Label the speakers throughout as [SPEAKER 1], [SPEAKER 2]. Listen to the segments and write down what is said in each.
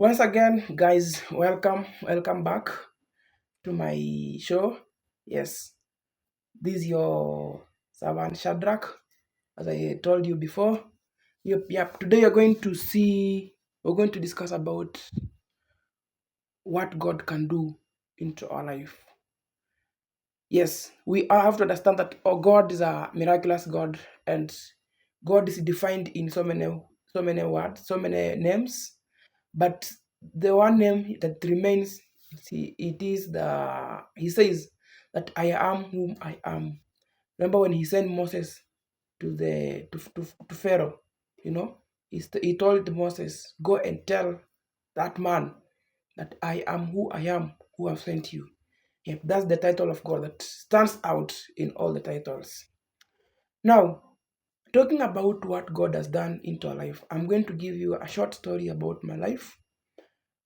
[SPEAKER 1] Once again, guys, welcome back to my show. Yes, this is your servant Shadrach, as I told you before. Yep. Today we're going to discuss about what God can do into our life. Yes, we have to understand that God is a miraculous God, and God is defined in so many words, so many names. But the one name that remains, it is the he says that I am whom I am. Remember when he sent Moses to Pharaoh, you know, he told Moses, go and tell that man that I am who I am, who have sent you. Yep, that's the title of God that stands out in all the titles. Now, talking about what God has done into our life, I'm going to give you a short story about my life,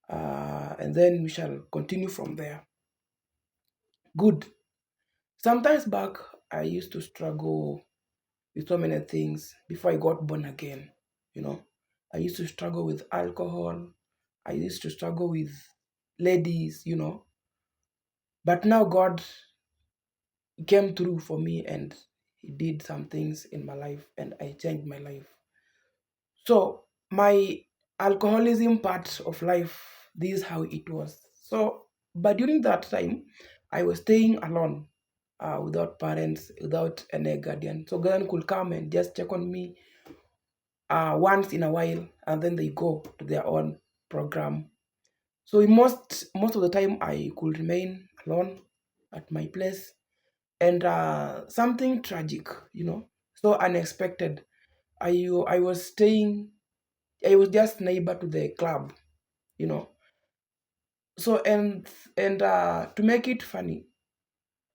[SPEAKER 1] and then we shall continue from there. Good. Sometimes back, I used to struggle with so many things before I got born again. You know, I used to struggle with alcohol. I used to struggle with ladies. But now God came through for me and He did some things in my life, and I changed my life. So my alcoholism part of life, this is how it was. So, but during that time, I was staying alone, without parents, without any guardian. So guardian could come and just check on me once in a while, and then they go to their own program. So most of the time, I could remain alone at my place, and something tragic, so unexpected. I was staying. I was just neighbor to the club, you know. So and to make it funny,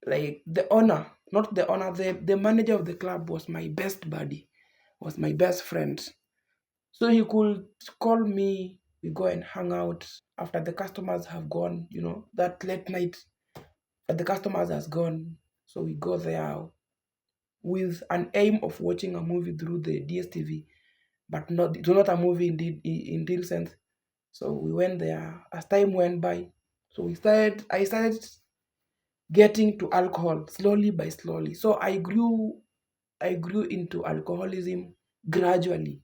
[SPEAKER 1] like the owner, not the owner, the manager of the club was my best buddy, was my best friend. So he could call me, we go and hang out after the customers have gone, that late night that the customers has gone. So we go there with an aim of watching a movie through the DSTV, but not it was not a movie in real sense. So we went there as time went by. So I started getting to alcohol slowly by slowly. So I grew into alcoholism gradually.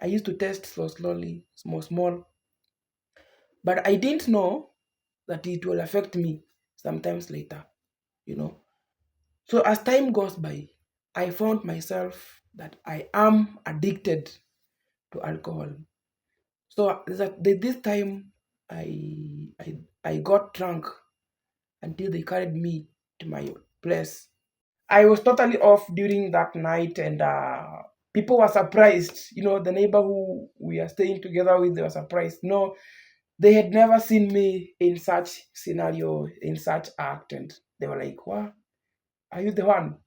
[SPEAKER 1] I used to test so slowly, small, small, but I didn't know that it will affect me sometimes later, you know. So as time goes by, I found myself that I am addicted to alcohol. So this time I got drunk until they carried me to my place. I was totally off during that night, and people were surprised. The neighbor who we are staying together with, they were surprised. No, they had never seen me in such scenario, in such act, and they were like, "What? Are you the one?"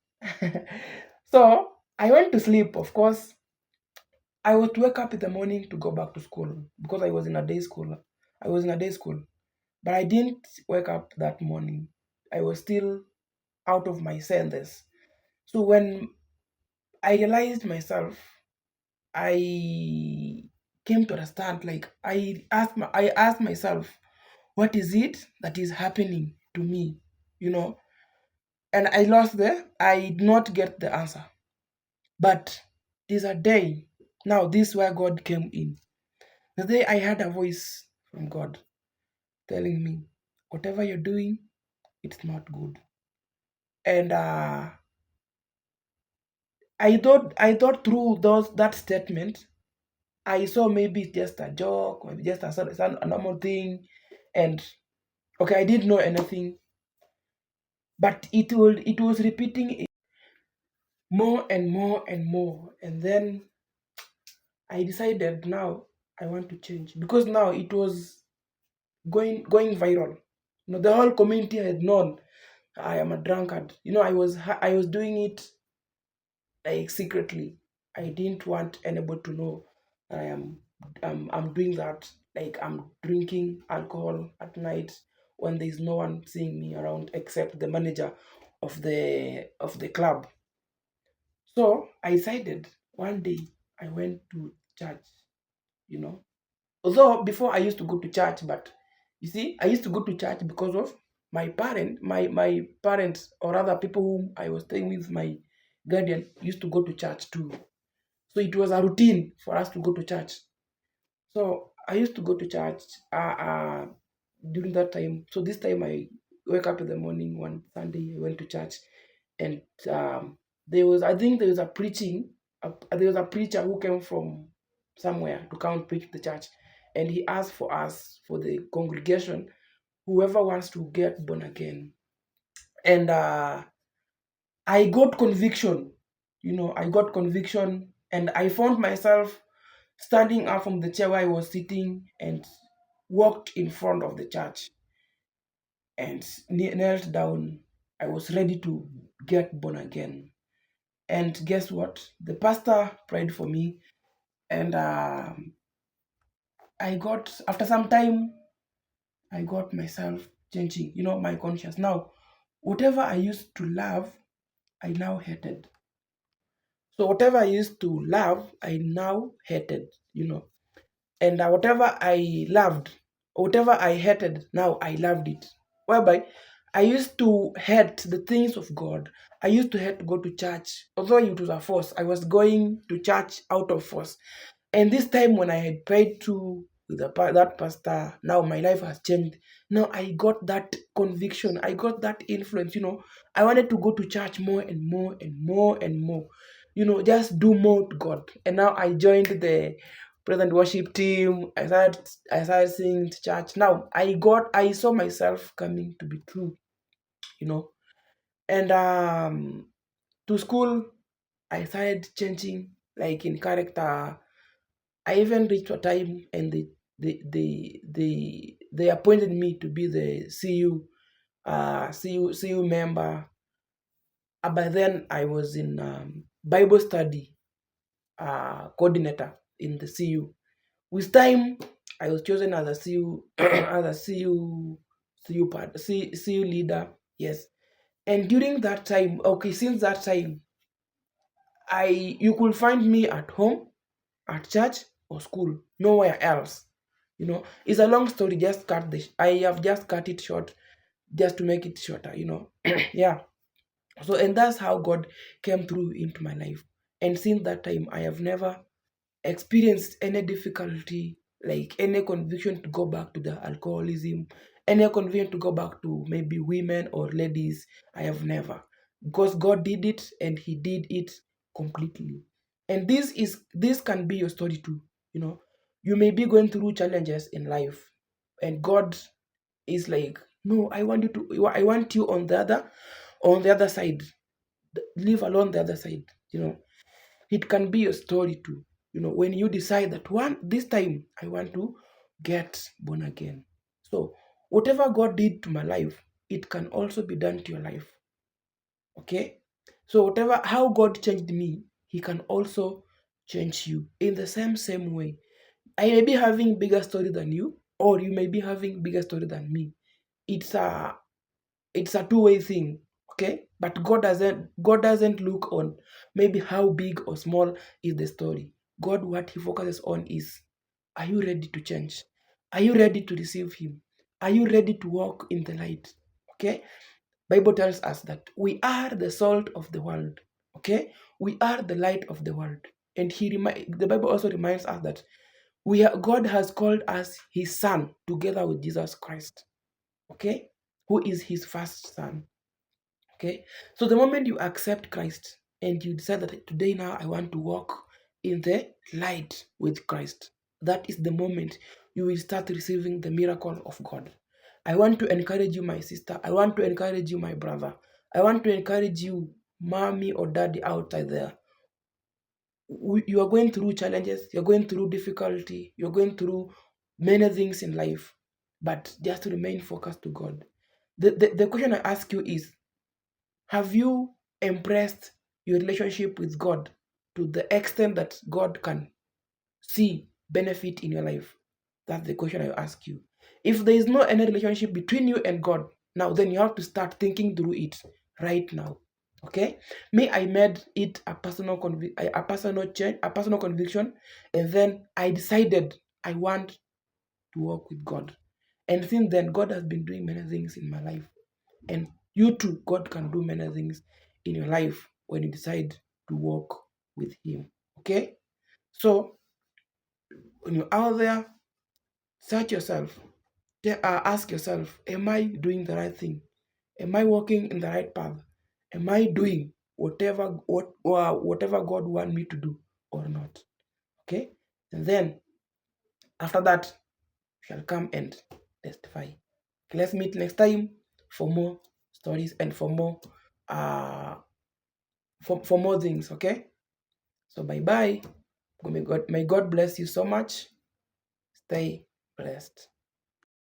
[SPEAKER 1] So I went to sleep. Of course, I was to wake up in the morning to go back to school because I was in a day school. I was in a day school, but I didn't wake up that morning. I was still out of my senses. So when I realized myself, I came to understand. Like I asked myself, what is it that is happening to me? You know, and I lost I did not get the answer. But there's a day. Now this is where God came in. The day I heard a voice from God telling me, whatever you're doing, it's not good. And I thought through those that statement, I saw maybe it's just a joke, maybe just a normal thing, and okay, I didn't know anything, but it was repeating it more and more and more, and then I decided now I want to change because now it was going viral. The whole community had known I am a drunkard. I was doing it like secretly. I didn't want anybody to know I am I'm doing that. Like I'm drinking alcohol at night when there's no one seeing me around except the manager of the club. So I decided one day I went to church, you know. Although before I used to go to church, but you see, I used to go to church because of my parents, or other people whom I was staying with, my guardian used to go to church too. So it was a routine for us to go to church. So I used to go to church during that time. So this time I wake up in the morning one Sunday, I went to church, and I think there was a preaching, there was a preacher who came from somewhere to come and preach the church, and he asked for us, for the congregation, whoever wants to get born again. And I got conviction, I got conviction, and I found myself standing up from the chair where I was sitting and walked in front of the church and knelt down. I was ready to get born again. And guess what? The pastor prayed for me, and after some time, I got myself changing, my conscience. Now, whatever I used to love, I now hated. So, whatever I used to love, I now hated. And whatever I loved, whatever I hated, now I loved it. Whereby I used to hate the things of God. I used to hate to go to church, although it was a force. I was going to church out of force. And this time when I had prayed to that pastor, now my life has changed. Now I got that conviction. I got that influence. I wanted to go to church more and more and more and more. Just do more to God. And now I joined the present worship team. I started singing to church. Now I saw myself coming to be true. You know, and to school I started changing, like in character. I even reached a time, and they appointed me to be the CU member. By then I was in Bible study coordinator in the CU. With time, I was chosen as a CU as a CU leader. Yes, and during that time, okay, since that time, you could find me at home, at church, or school, nowhere else. It's a long story. I have just cut it short, just to make it shorter. Yeah. So, and that's how God came through into my life. And since that time, I have never experienced any difficulty, like any conviction to go back to the alcoholism, any conviction to go back to maybe women or ladies. I have never, because God did it, and He did it completely. And this can be your story too. You know, you may be going through challenges in life, and God is like, no, I want you on the other side. Leave alone the other side. You know, it can be your story too. When you decide that this time I want to get born again. So whatever God did to my life, it can also be done to your life. Okay? So whatever how God changed me, He can also change you in the same way. I may be having bigger story than you, or you may be having bigger story than me. It's a it's a two-way thing. Okay, but God doesn't look on maybe how big or small is the story. God, what He focuses on is, are you ready to change? Are you ready to receive Him? Are you ready to walk in the light? Okay, Bible tells us that we are the salt of the world. Okay, we are the light of the world. And the Bible also reminds us that God has called us His Son together with Jesus Christ. Okay, who is His first Son. Okay, so the moment you accept Christ and you decide that today now I want to walk in the light with Christ, that is the moment you will start receiving the miracle of God. I want to encourage you, my sister. I want to encourage you, my brother. I want to encourage you, mommy or daddy outside there. You are going through challenges, you're going through difficulty, you're going through many things in life, but just remain focused to God. The question I ask you is, have you embraced your relationship with God to the extent that God can see benefit in your life? That's the question I ask you. If there is no any relationship between you and God, now then you have to start thinking through it right now. Okay? Me, I made it a personal change, a personal conviction, and then I decided I want to walk with God. And since then, God has been doing many things in my life. And you too, God can do many things in your life when you decide to walk with Him. Okay? So, when you're out there, search yourself. Ask yourself, am I doing the right thing? Am I walking in the right path? Am I doing whatever God wants me to do or not? Okay? And then after that, shall come and testify. Okay, let's meet next time for more stories and for more for more things. Okay? So bye bye. May God bless you so much. Stay blessed.